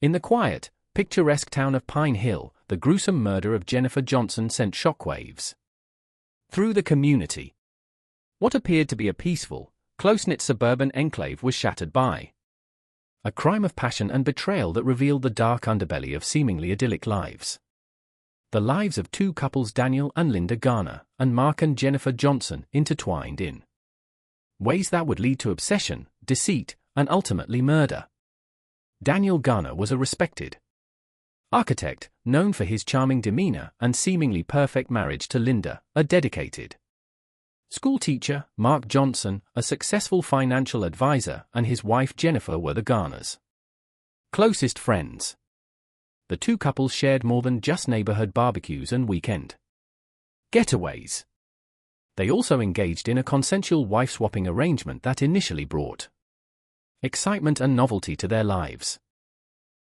In the quiet, picturesque town of Pine Hill, the gruesome murder of Jennifer Johnson sent shockwaves through the community. What appeared to be a peaceful, close-knit suburban enclave was shattered by a crime of passion and betrayal that revealed the dark underbelly of seemingly idyllic lives. The lives of two couples, Daniel and Linda Garner, and Mark and Jennifer Johnson, intertwined in ways that would lead to obsession, deceit, and ultimately murder. Daniel Garner was a respected architect, known for his charming demeanor and seemingly perfect marriage to Linda, a dedicated schoolteacher. Mark Johnson, a successful financial advisor, and his wife Jennifer were the Garners' closest friends. The two couples shared more than just neighborhood barbecues and weekend getaways. They also engaged in a consensual wife-swapping arrangement that initially brought excitement and novelty to their lives.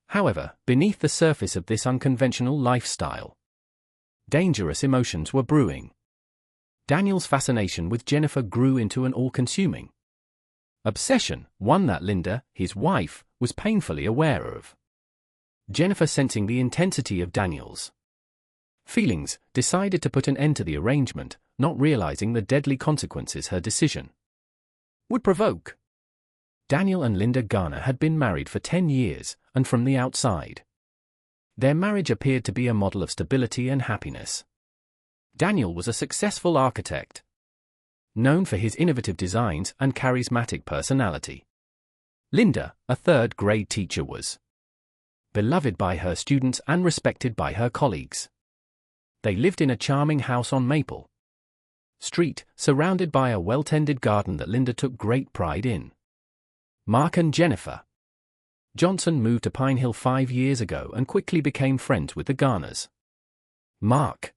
However, beneath the surface of this unconventional lifestyle, dangerous emotions were brewing. Daniel's fascination with Jennifer grew into an all-consuming obsession, one that Linda, his wife, was painfully aware of. Jennifer, sensing the intensity of Daniel's feelings, decided to put an end to the arrangement, not realizing the deadly consequences her decision would provoke. Daniel and Linda Garner had been married for 10 years, and from the outside, their marriage appeared to be a model of stability and happiness. Daniel was a successful architect, known for his innovative designs and charismatic personality. Linda, a third-grade teacher, was beloved by her students and respected by her colleagues. They lived in a charming house on Maple Street, surrounded by a well-tended garden that Linda took great pride in. Mark and Jennifer Johnson moved to Pine Hill 5 years ago and quickly became friends with the Garners. Mark,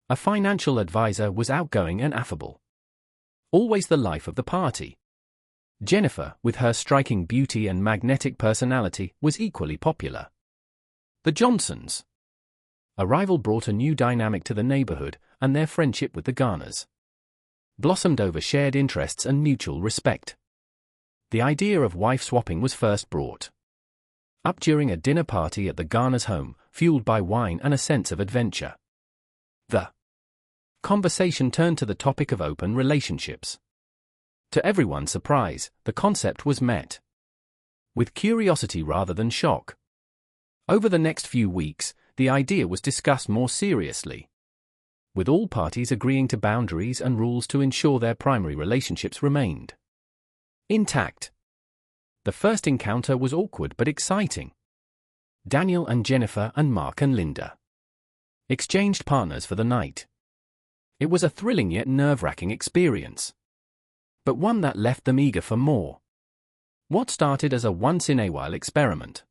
a financial advisor, was outgoing and affable, always the life of the party. Jennifer, with her striking beauty and magnetic personality, was equally popular. The Johnsons' arrival brought a new dynamic to the neighborhood, and their friendship with the Garners blossomed over shared interests and mutual respect. The idea of wife-swapping was first brought up during a dinner party at the Garners' home, fueled by wine and a sense of adventure. The conversation turned to the topic of open relationships. To everyone's surprise, the concept was met with curiosity rather than shock. Over the next few weeks, the idea was discussed more seriously, with all parties agreeing to boundaries and rules to ensure their primary relationships remained intact. The first encounter was awkward but exciting. Daniel and Jennifer and Mark and Linda exchanged partners for the night. It was a thrilling yet nerve-wracking experience, but one that left them eager for more. What started as a once-in-a-while experiment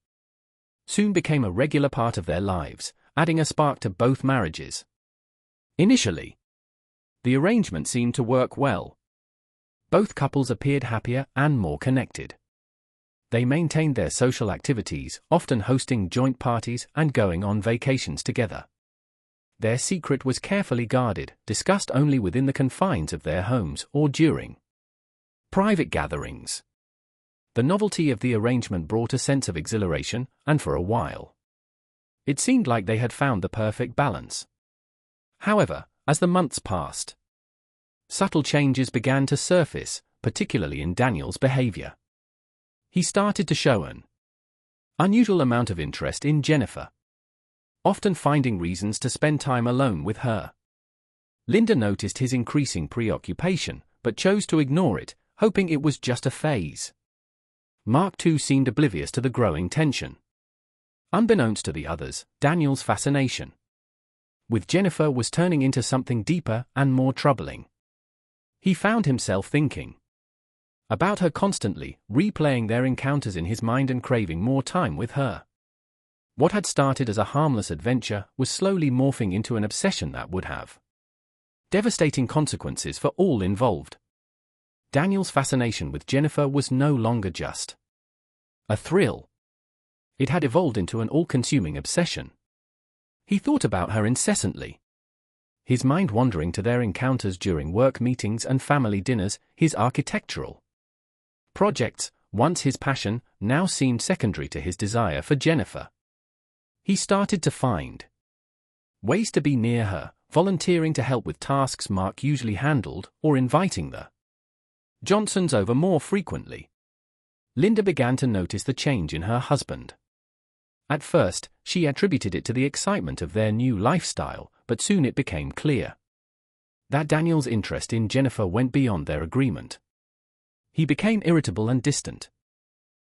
soon became a regular part of their lives, adding a spark to both marriages. Initially, the arrangement seemed to work well. Both couples appeared happier and more connected. They maintained their social activities, often hosting joint parties and going on vacations together. Their secret was carefully guarded, discussed only within the confines of their homes or during private gatherings. The novelty of the arrangement brought a sense of exhilaration, and for a while, it seemed like they had found the perfect balance. However, as the months passed, subtle changes began to surface, particularly in Daniel's behavior. He started to show an unusual amount of interest in Jennifer, often finding reasons to spend time alone with her. Linda noticed his increasing preoccupation, but chose to ignore it, hoping it was just a phase. Mark too seemed oblivious to the growing tension. Unbeknownst to the others, Daniel's fascination with Jennifer was turning into something deeper and more troubling. He found himself thinking about her constantly, replaying their encounters in his mind and craving more time with her. What had started as a harmless adventure was slowly morphing into an obsession that would have devastating consequences for all involved. Daniel's fascination with Jennifer was no longer just a thrill. It had evolved into an all-consuming obsession. He thought about her incessantly, his mind wandering to their encounters during work meetings and family dinners, his architectural projects, once his passion, now seemed secondary to his desire for Jennifer. He started to find ways to be near her, volunteering to help with tasks Mark usually handled, or inviting the Johnsons over more frequently. Linda began to notice the change in her husband. At first, she attributed it to the excitement of their new lifestyle, but soon it became clear that Daniel's interest in Jennifer went beyond their agreement. He became irritable and distant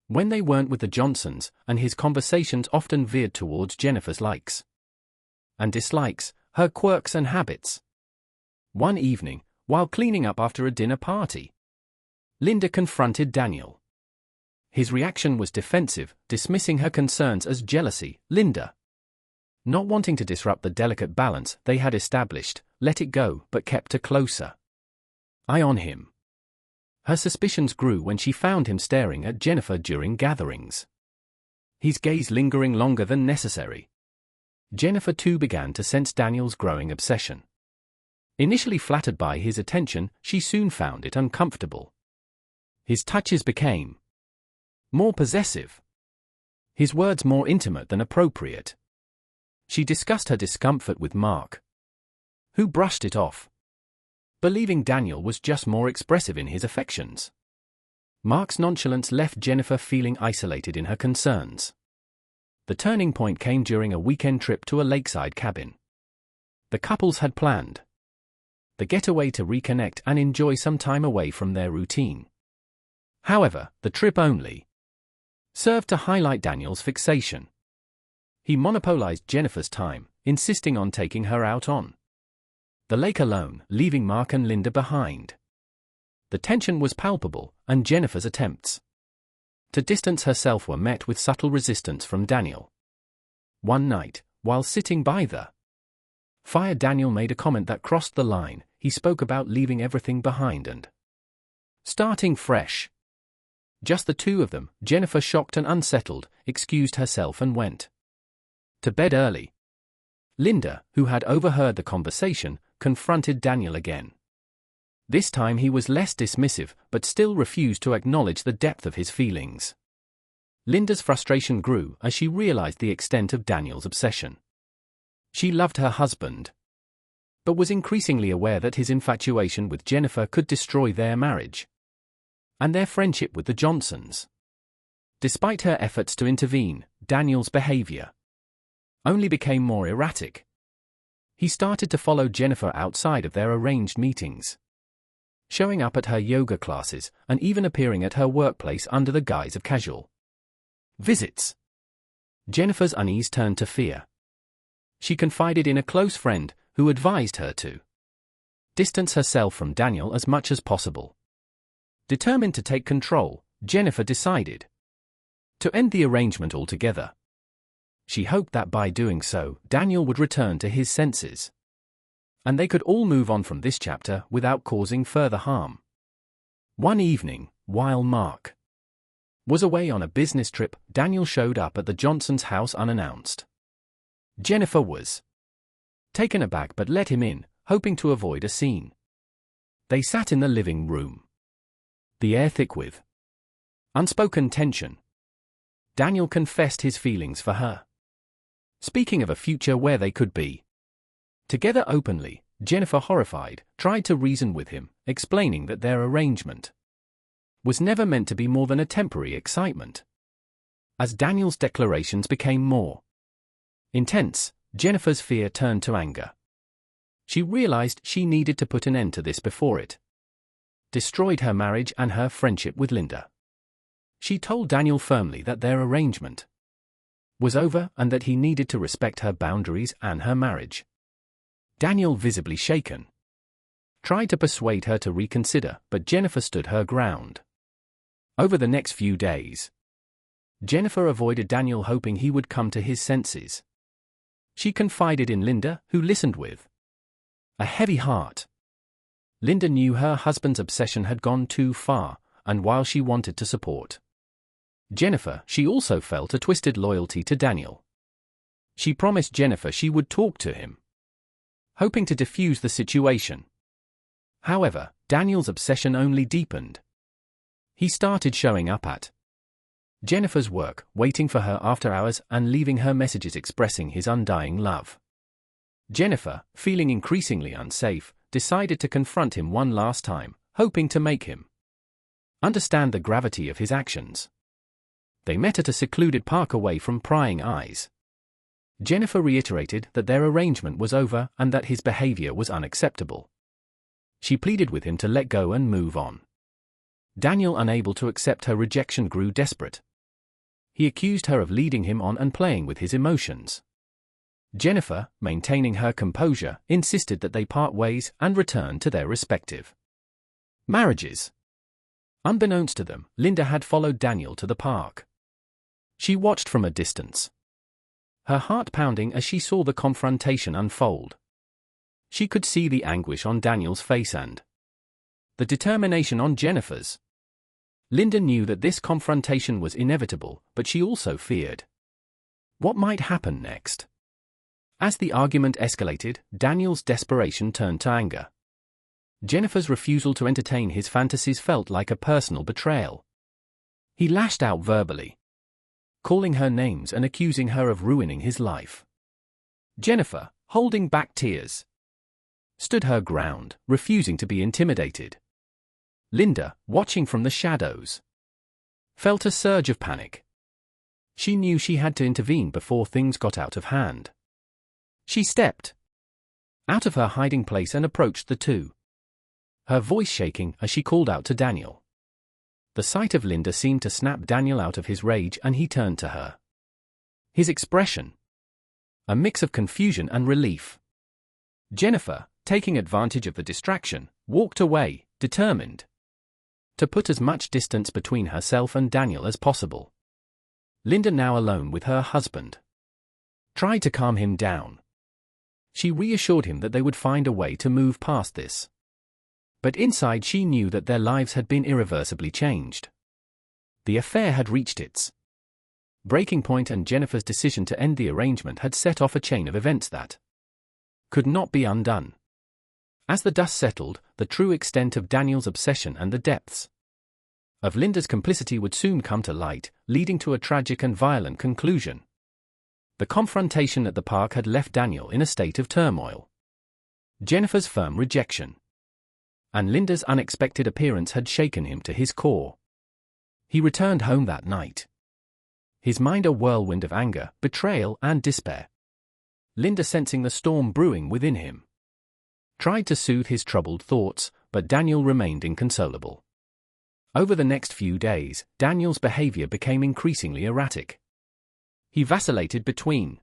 when they weren't with the Johnsons, and his conversations often veered towards Jennifer's likes and dislikes, her quirks and habits. One evening, while cleaning up after a dinner party, Linda confronted Daniel. His reaction was defensive, dismissing her concerns as jealousy. Linda, not wanting to disrupt the delicate balance they had established, let it go but kept a closer eye on him. Her suspicions grew when she found him staring at Jennifer during gatherings, his gaze lingering longer than necessary. Jennifer too began to sense Daniel's growing obsession. Initially flattered by his attention, she soon found it uncomfortable. His touches became more possessive, his words more intimate than appropriate. She discussed her discomfort with Mark, who brushed it off, believing Daniel was just more expressive in his affections. Mark's nonchalance left Jennifer feeling isolated in her concerns. The turning point came during a weekend trip to a lakeside cabin. The couples had planned the getaway to reconnect and enjoy some time away from their routine. However, the trip only served to highlight Daniel's fixation. He monopolized Jennifer's time, insisting on taking her out on the lake alone, leaving Mark and Linda behind. The tension was palpable, and Jennifer's attempts to distance herself were met with subtle resistance from Daniel. One night, while sitting by the fire, Daniel made a comment that crossed the line. He spoke about leaving everything behind and starting fresh. Just the two of them. Jennifer, shocked and unsettled, excused herself and went to bed early. Linda, who had overheard the conversation, confronted Daniel again. This time he was less dismissive, but still refused to acknowledge the depth of his feelings. Linda's frustration grew as she realized the extent of Daniel's obsession. She loved her husband, but was increasingly aware that his infatuation with Jennifer could destroy their marriage and their friendship with the Johnsons. Despite her efforts to intervene, Daniel's behavior only became more erratic. He started to follow Jennifer outside of their arranged meetings, showing up at her yoga classes and even appearing at her workplace under the guise of casual visits. Jennifer's unease turned to fear. She confided in a close friend who advised her to distance herself from Daniel as much as possible. Determined to take control, Jennifer decided to end the arrangement altogether. She hoped that by doing so, Daniel would return to his senses, and they could all move on from this chapter without causing further harm. One evening, while Mark was away on a business trip, Daniel showed up at the Johnsons' house unannounced. Jennifer was taken aback but let him in, hoping to avoid a scene. They sat in the living room, the air thick with unspoken tension. Daniel confessed his feelings for her, speaking of a future where they could be together openly. Jennifer, horrified, tried to reason with him, explaining that their arrangement was never meant to be more than a temporary excitement. As Daniel's declarations became more intense, Jennifer's fear turned to anger. She realized she needed to put an end to this before it destroyed her marriage and her friendship with Linda. She told Daniel firmly that their arrangement was over and that he needed to respect her boundaries and her marriage. Daniel, visibly shaken, tried to persuade her to reconsider, but Jennifer stood her ground. Over the next few days, Jennifer avoided Daniel, hoping he would come to his senses. She confided in Linda, who listened with a heavy heart. Linda knew her husband's obsession had gone too far, and while she wanted to support Jennifer, she also felt a twisted loyalty to Daniel. She promised Jennifer she would talk to him, hoping to defuse the situation. However, Daniel's obsession only deepened. He started showing up at Jennifer's work, waiting for her after hours and leaving her messages expressing his undying love. Jennifer, feeling increasingly unsafe, decided to confront him one last time, hoping to make him understand the gravity of his actions. They met at a secluded park away from prying eyes. Jennifer reiterated that their arrangement was over and that his behavior was unacceptable. She pleaded with him to let go and move on. Daniel, unable to accept her rejection, grew desperate. He accused her of leading him on and playing with his emotions. Jennifer, maintaining her composure, insisted that they part ways and return to their respective marriages. Unbeknownst to them, Linda had followed Daniel to the park. She watched from a distance, her heart pounding as she saw the confrontation unfold. She could see the anguish on Daniel's face and the determination on Jennifer's. Linda knew that this confrontation was inevitable, but she also feared what might happen next. As the argument escalated, Daniel's desperation turned to anger. Jennifer's refusal to entertain his fantasies felt like a personal betrayal. He lashed out verbally, calling her names and accusing her of ruining his life. Jennifer, holding back tears, stood her ground, refusing to be intimidated. Linda, watching from the shadows, felt a surge of panic. She knew she had to intervene before things got out of hand. She stepped out of her hiding place and approached the two, her voice shaking as she called out to Daniel. The sight of Linda seemed to snap Daniel out of his rage, and he turned to her, his expression a mix of confusion and relief. Jennifer, taking advantage of the distraction, walked away, determined to put as much distance between herself and Daniel as possible. Linda, now alone with her husband, tried to calm him down. She reassured him that they would find a way to move past this. But inside she knew that their lives had been irreversibly changed. The affair had reached its breaking point, and Jennifer's decision to end the arrangement had set off a chain of events that could not be undone. As the dust settled, the true extent of Daniel's obsession and the depths of Linda's complicity would soon come to light, leading to a tragic and violent conclusion. The confrontation at the park had left Daniel in a state of turmoil. Jennifer's firm rejection and Linda's unexpected appearance had shaken him to his core. He returned home that night, his mind a whirlwind of anger, betrayal, and despair. Linda, sensing the storm brewing within him, tried to soothe his troubled thoughts, but Daniel remained inconsolable. Over the next few days, Daniel's behavior became increasingly erratic. He vacillated between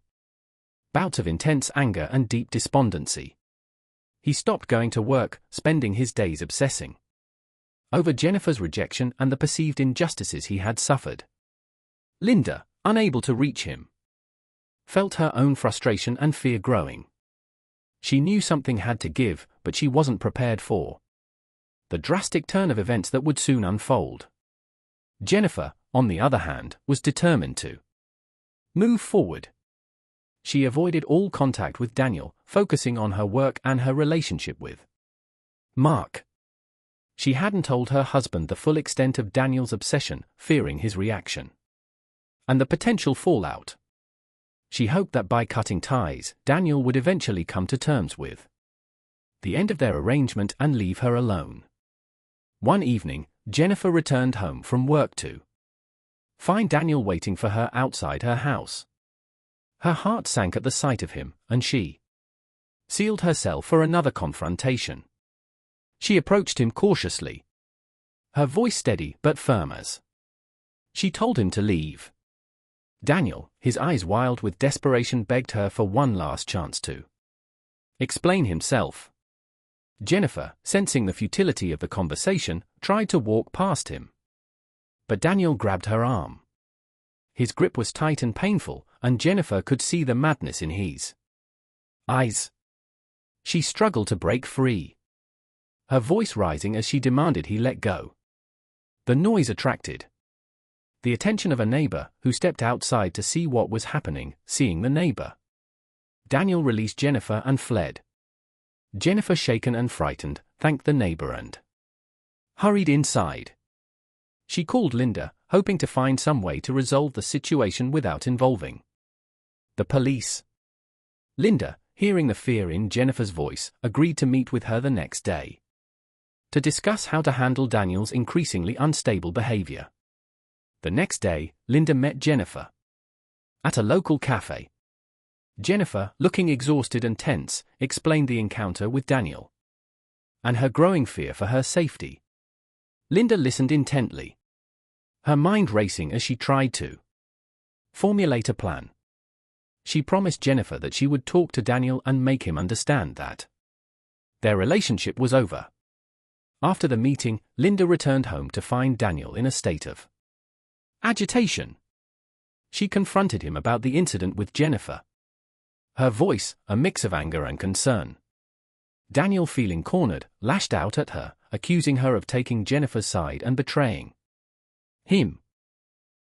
bouts of intense anger and deep despondency. He stopped going to work, spending his days obsessing over Jennifer's rejection and the perceived injustices he had suffered. Linda, unable to reach him, felt her own frustration and fear growing. She knew something had to give, but she wasn't prepared for the drastic turn of events that would soon unfold. Jennifer, on the other hand, was determined to move forward. She avoided all contact with Daniel, focusing on her work and her relationship with Mark. She hadn't told her husband the full extent of Daniel's obsession, fearing his reaction and the potential fallout. She hoped that by cutting ties, Daniel would eventually come to terms with the end of their arrangement and leave her alone. One evening, Jennifer returned home from work to find Daniel waiting for her outside her house. Her heart sank at the sight of him, and she sealed herself for another confrontation. She approached him cautiously, her voice steady but firm as she told him to leave. Daniel, his eyes wild with desperation, begged her for one last chance to explain himself. Jennifer, sensing the futility of the conversation, tried to walk past him. But Daniel grabbed her arm. His grip was tight and painful, and Jennifer could see the madness in his eyes. She struggled to break free, her voice rising as she demanded he let go. The noise attracted the attention of a neighbor, who stepped outside to see what was happening. Seeing the neighbor, Daniel released Jennifer and fled. Jennifer, shaken and frightened, thanked the neighbor and hurried inside. She called Linda, hoping to find some way to resolve the situation without involving the police. Linda, hearing the fear in Jennifer's voice, agreed to meet with her the next day to discuss how to handle Daniel's increasingly unstable behavior. The next day, Linda met Jennifer at a local cafe. Jennifer, looking exhausted and tense, explained the encounter with Daniel and her growing fear for her safety. Linda listened intently, her mind racing as she tried to formulate a plan. She promised Jennifer that she would talk to Daniel and make him understand that their relationship was over. After the meeting, Linda returned home to find Daniel in a state of agitation. She confronted him about the incident with Jennifer, her voice a mix of anger and concern. Daniel, feeling cornered, lashed out at her, accusing her of taking Jennifer's side and betraying him.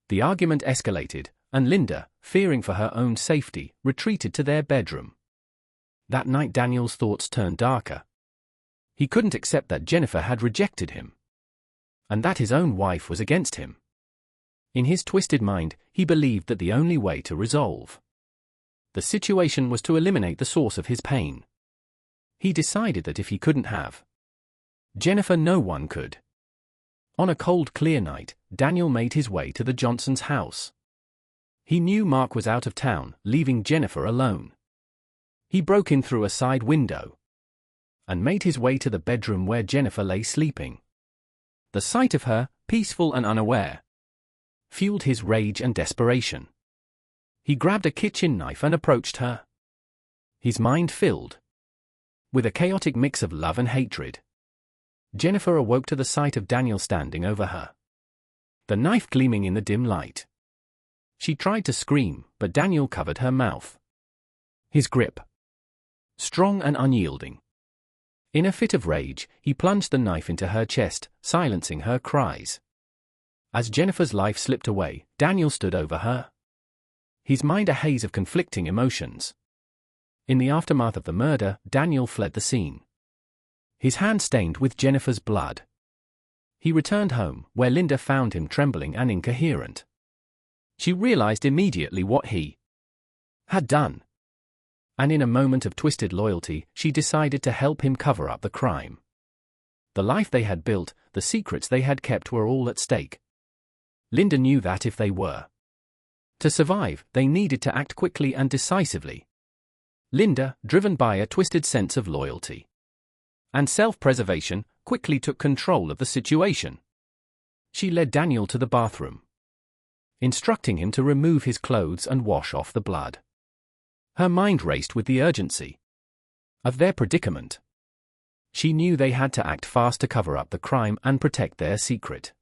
The argument escalated, and Linda, fearing for her own safety, retreated to their bedroom. That night Daniel's thoughts turned darker. He couldn't accept that Jennifer had rejected him, and that his own wife was against him. In his twisted mind, he believed that the only way to resolve the situation was to eliminate the source of his pain. He decided that if he couldn't have Jennifer, no one could. On a cold, clear night, Daniel made his way to the Johnsons' house. He knew Mark was out of town, leaving Jennifer alone. He broke in through a side window and made his way to the bedroom where Jennifer lay sleeping. The sight of her, peaceful and unaware, fueled his rage and desperation. He grabbed a kitchen knife and approached her, his mind filled with a chaotic mix of love and hatred. Jennifer awoke to the sight of Daniel standing over her, the knife gleaming in the dim light. She tried to scream, but Daniel covered her mouth, his grip strong and unyielding. In a fit of rage, he plunged the knife into her chest, silencing her cries. As Jennifer's life slipped away, Daniel stood over her, his mind a haze of conflicting emotions. In the aftermath of the murder, Daniel fled the scene, his hand stained with Jennifer's blood. He returned home, where Linda found him trembling and incoherent. She realized immediately what he had done, and in a moment of twisted loyalty, she decided to help him cover up the crime. The life they had built, the secrets they had kept were all at stake. Linda knew that if they were to survive, they needed to act quickly and decisively. Linda, driven by a twisted sense of loyalty and self-preservation, quickly took control of the situation. She led Daniel to the bathroom, instructing him to remove his clothes and wash off the blood. Her mind raced with the urgency of their predicament. She knew they had to act fast to cover up the crime and protect their secret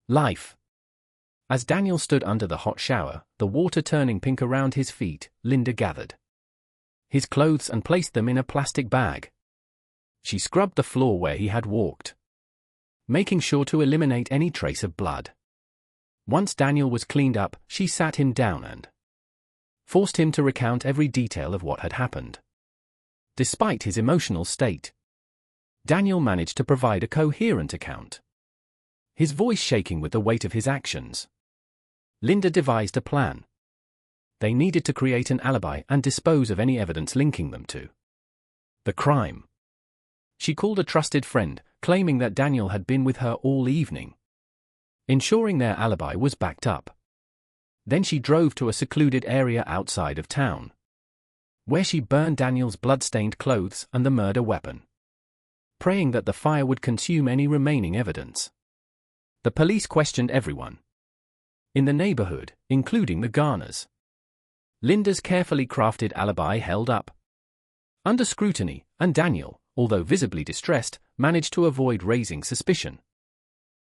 life. As Daniel stood under the hot shower, the water turning pink around his feet, Linda gathered his clothes and placed them in a plastic bag. She scrubbed the floor where he had walked, making sure to eliminate any trace of blood. Once Daniel was cleaned up, she sat him down and forced him to recount every detail of what had happened. Despite his emotional state, Daniel managed to provide a coherent account, his voice shaking with the weight of his actions. Linda devised a plan. They needed to create an alibi and dispose of any evidence linking them to the crime. She called a trusted friend, claiming that Daniel had been with her all evening, ensuring their alibi was backed up. Then she drove to a secluded area outside of town, where she burned Daniel's blood-stained clothes and the murder weapon, praying that the fire would consume any remaining evidence. The police questioned everyone in the neighborhood, including the Garners. Linda's carefully crafted alibi held up under scrutiny, and Daniel, although visibly distressed, managed to avoid raising suspicion.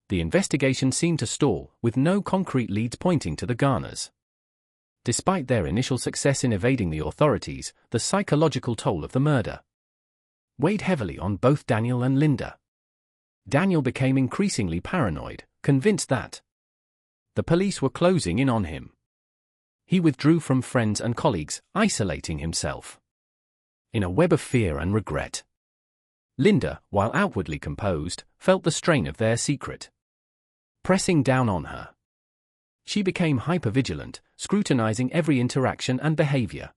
The investigation seemed to stall, with no concrete leads pointing to the Garners. Despite their initial success in evading the authorities, the psychological toll of the murder weighed heavily on both Daniel and Linda. Daniel became increasingly paranoid, convinced that the police were closing in on him. He withdrew from friends and colleagues, isolating himself in a web of fear and regret. Linda, while outwardly composed, felt the strain of their secret pressing down on her. She became hypervigilant, scrutinizing every interaction and behavior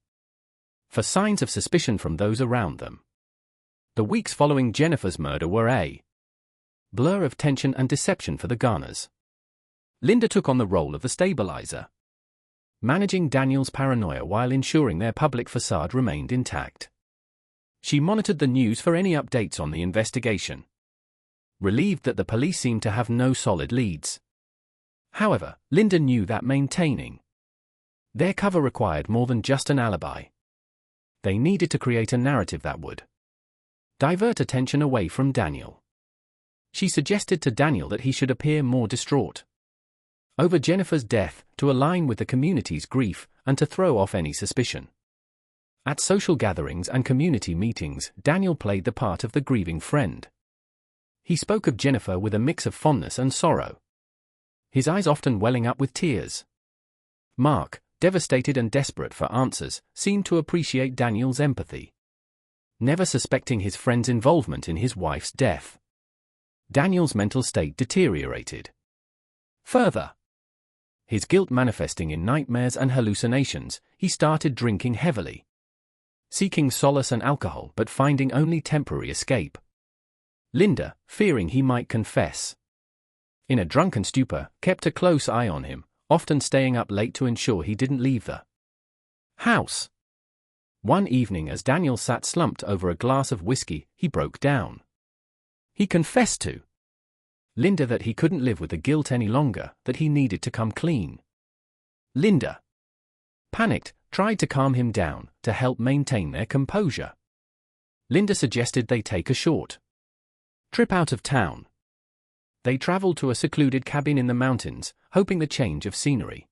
for signs of suspicion from those around them. The weeks following Jennifer's murder were a blur of tension and deception for the Garners. Linda took on the role of the stabilizer, managing Daniel's paranoia while ensuring their public facade remained intact. She monitored the news for any updates on the investigation, relieved that the police seemed to have no solid leads. However, Linda knew that maintaining their cover required more than just an alibi. They needed to create a narrative that would divert attention away from Daniel. She suggested to Daniel that he should appear more distraught over Jennifer's death, to align with the community's grief, and to throw off any suspicion. At social gatherings and community meetings, Daniel played the part of the grieving friend. He spoke of Jennifer with a mix of fondness and sorrow, his eyes often welling up with tears. Mark, devastated and desperate for answers, seemed to appreciate Daniel's empathy, never suspecting his friend's involvement in his wife's death. Daniel's mental state deteriorated further. His guilt manifesting in nightmares and hallucinations, he started drinking heavily, seeking solace and alcohol but finding only temporary escape. Linda, fearing he might confess in a drunken stupor, kept a close eye on him, often staying up late to ensure he didn't leave the house. One evening, as Daniel sat slumped over a glass of whiskey, he broke down. He confessed to Linda that he couldn't live with the guilt any longer, that he needed to come clean. Linda, panicked, tried to calm him down, to help maintain their composure. Linda suggested they take a short trip out of town. They traveled to a secluded cabin in the mountains, hoping the change of scenery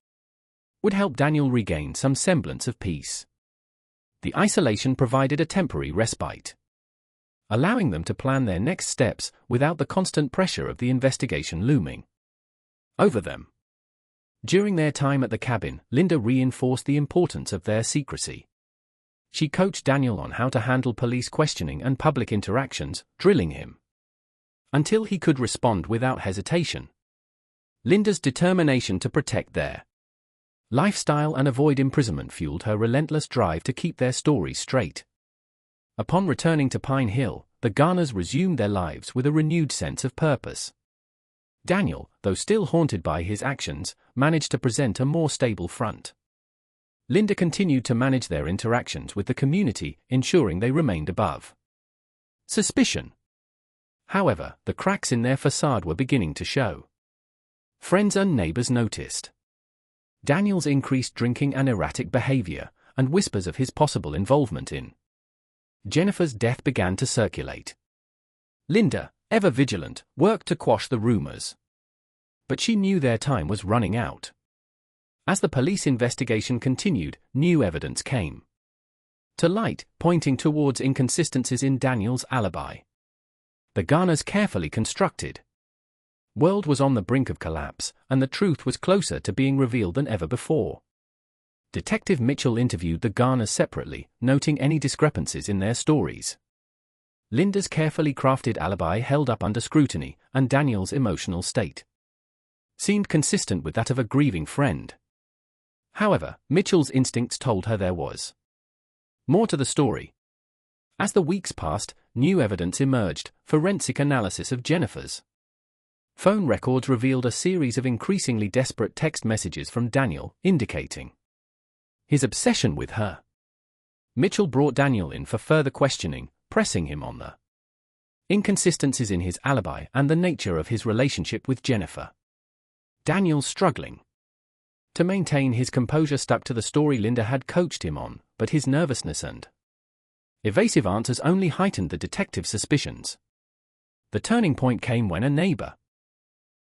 would help Daniel regain some semblance of peace. The isolation provided a temporary respite, allowing them to plan their next steps without the constant pressure of the investigation looming over them. During their time at the cabin, Linda reinforced the importance of their secrecy. She coached Daniel on how to handle police questioning and public interactions, drilling him until he could respond without hesitation. Linda's determination to protect their lifestyle and avoid imprisonment fueled her relentless drive to keep their stories straight. Upon returning to Pine Hill, the Garners resumed their lives with a renewed sense of purpose. Daniel, though still haunted by his actions, managed to present a more stable front. Linda continued to manage their interactions with the community, ensuring they remained above suspicion. However, the cracks in their facade were beginning to show. Friends and neighbors noticed Daniel's increased drinking and erratic behavior, and whispers of his possible involvement in Jennifer's death began to circulate. Linda, ever vigilant, worked to quash the rumors, but she knew their time was running out. As the police investigation continued, new evidence came to light, pointing towards inconsistencies in Daniel's alibi. The Garners' carefully constructed world was on the brink of collapse, and the truth was closer to being revealed than ever before. Detective Mitchell interviewed the Garners separately, noting any discrepancies in their stories. Linda's carefully crafted alibi held up under scrutiny, and Daniel's emotional state seemed consistent with that of a grieving friend. However, Mitchell's instincts told her there was more to the story. As the weeks passed, new evidence emerged. Forensic analysis of Jennifer's phone records revealed a series of increasingly desperate text messages from Daniel, indicating his obsession with her. Mitchell brought Daniel in for further questioning, pressing him on the inconsistencies in his alibi and the nature of his relationship with Jennifer. Daniel, struggling to maintain his composure, stuck to the story Linda had coached him on, but his nervousness and evasive answers only heightened the detective's suspicions. The turning point came when a neighbor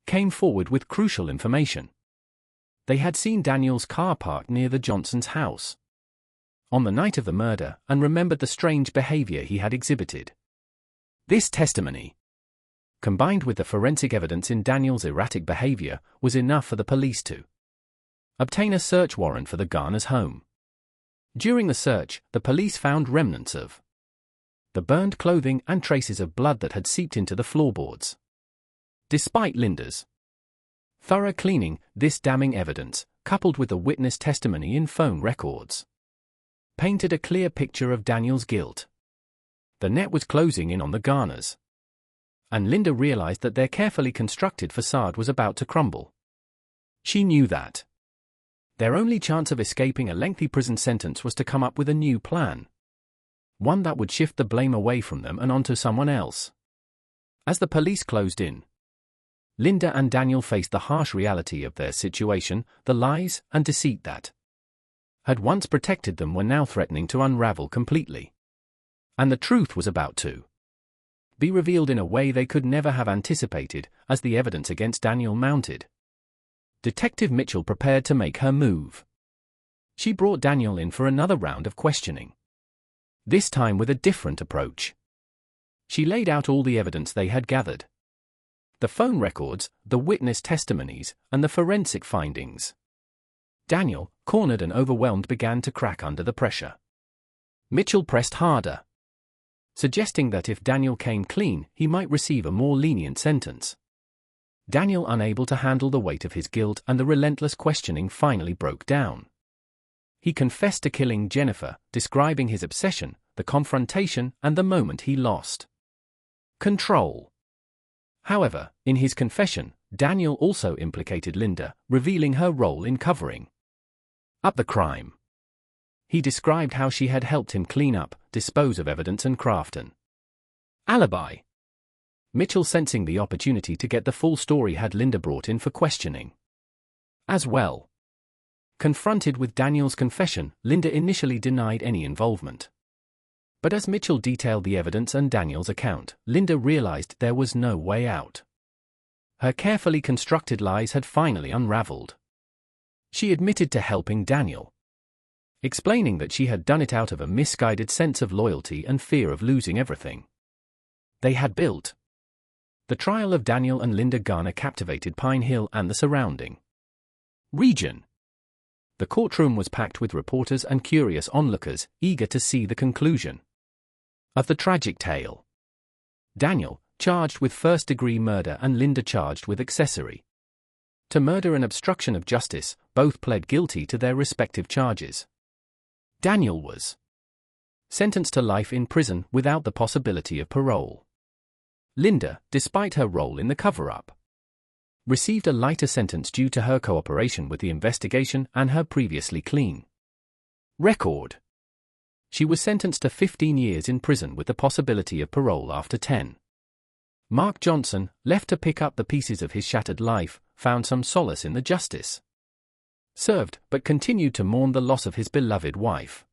came forward with crucial information. They had seen Daniel's car parked near the Johnsons' house on the night of the murder and remembered the strange behavior he had exhibited. This testimony, combined with the forensic evidence in Daniel's erratic behavior, was enough for the police to obtain a search warrant for the Garners' home. During the search, the police found remnants of the burned clothing and traces of blood that had seeped into the floorboards. Despite Linda's Thorough cleaning, this damning evidence, coupled with the witness testimony in phone records, painted a clear picture of Daniel's guilt. The net was closing in on the Garners, and Linda realized that their carefully constructed facade was about to crumble. She knew that their only chance of escaping a lengthy prison sentence was to come up with a new plan, one that would shift the blame away from them and onto someone else. As the police closed in, Linda and Daniel faced the harsh reality of their situation. The lies and deceit that had once protected them were now threatening to unravel completely. And the truth was about to be revealed in a way they could never have anticipated. As the evidence against Daniel mounted, Detective Mitchell prepared to make her move. She brought Daniel in for another round of questioning, this time with a different approach. She laid out all the evidence they had gathered: the phone records, the witness testimonies, and the forensic findings. Daniel, cornered and overwhelmed, began to crack under the pressure. Mitchell pressed harder, suggesting that if Daniel came clean, he might receive a more lenient sentence. Daniel, unable to handle the weight of his guilt and the relentless questioning, finally broke down. He confessed to killing Jennifer, describing his obsession, the confrontation, and the moment he lost control. However, in his confession, Daniel also implicated Linda, revealing her role in covering up the crime. He described how she had helped him clean up, dispose of evidence, and craft an alibi. Mitchell, sensing the opportunity to get the full story, had Linda brought in for questioning as well. Confronted with Daniel's confession, Linda initially denied any involvement. But as Mitchell detailed the evidence and Daniel's account, Linda realized there was no way out. Her carefully constructed lies had finally unraveled. She admitted to helping Daniel, explaining that she had done it out of a misguided sense of loyalty and fear of losing everything they had built. The trial of Daniel and Linda Garner captivated Pine Hill and the surrounding region. The courtroom was packed with reporters and curious onlookers, eager to see the conclusion of the tragic tale. Daniel, charged with first-degree murder, and Linda, charged with accessory to murder and obstruction of justice, both pled guilty to their respective charges. Daniel was sentenced to life in prison without the possibility of parole. Linda, despite her role in the cover-up, received a lighter sentence due to her cooperation with the investigation and her previously clean record. She was sentenced to 15 years in prison with the possibility of parole after 10. Mark Johnson, left to pick up the pieces of his shattered life, found some solace in the justice served, but continued to mourn the loss of his beloved wife.